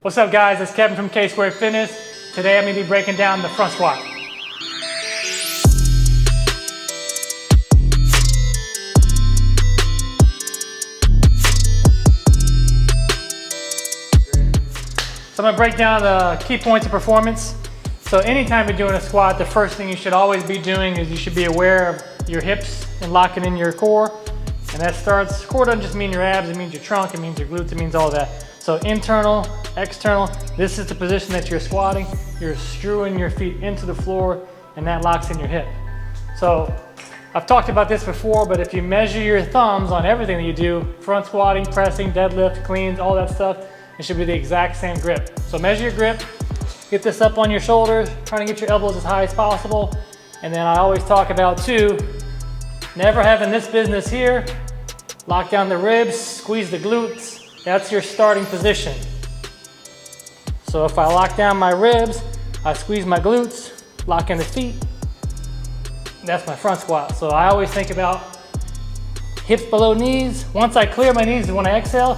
What's up guys, it's Kevin from K-Squared Fitness. Today I'm going to be breaking down the front squat. So I'm going to break down the key points of performance. So anytime you're doing a squat, the first thing you should always be doing is you should be aware of your hips and locking in your core. And that starts, core doesn't just mean your abs, it means your trunk, it means your glutes, it means all that. So internal, external, this is the position that you're squatting. You're screwing your feet into the floor and that locks in your hip. So I've talked about this before, but if you measure your thumbs on everything that you do, front squatting, pressing, deadlift, cleans, all that stuff, it should be the exact same grip. So measure your grip, get this up on your shoulders, trying to get your elbows as high as possible. And then I always talk about too, never having this business here, lock down the ribs, squeeze the glutes. That's your starting position. So if I lock down my ribs, I squeeze my glutes, lock in the feet, that's my front squat. So I always think about hips below knees. Once I clear my knees, when I exhale,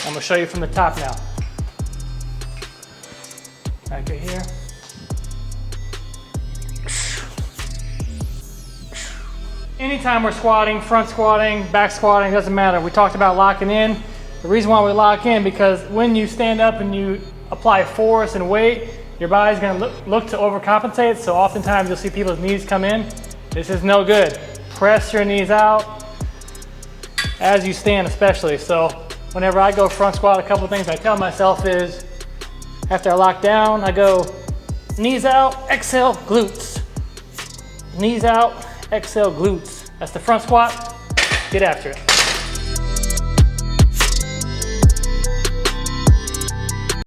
I'm gonna show you from the top now. Okay, here. Anytime we're squatting, front squatting, back squatting, doesn't matter. We talked about locking in. The reason why we lock in, because when you stand up and you apply force and weight, your body's gonna look to overcompensate. So oftentimes you'll see people's knees come in. This is no good. Press your knees out as you stand especially. So whenever I go front squat, a couple of things I tell myself is, after I lock down, I go knees out, exhale, glutes. Knees out, exhale, glutes. That's the front squat. Get after it.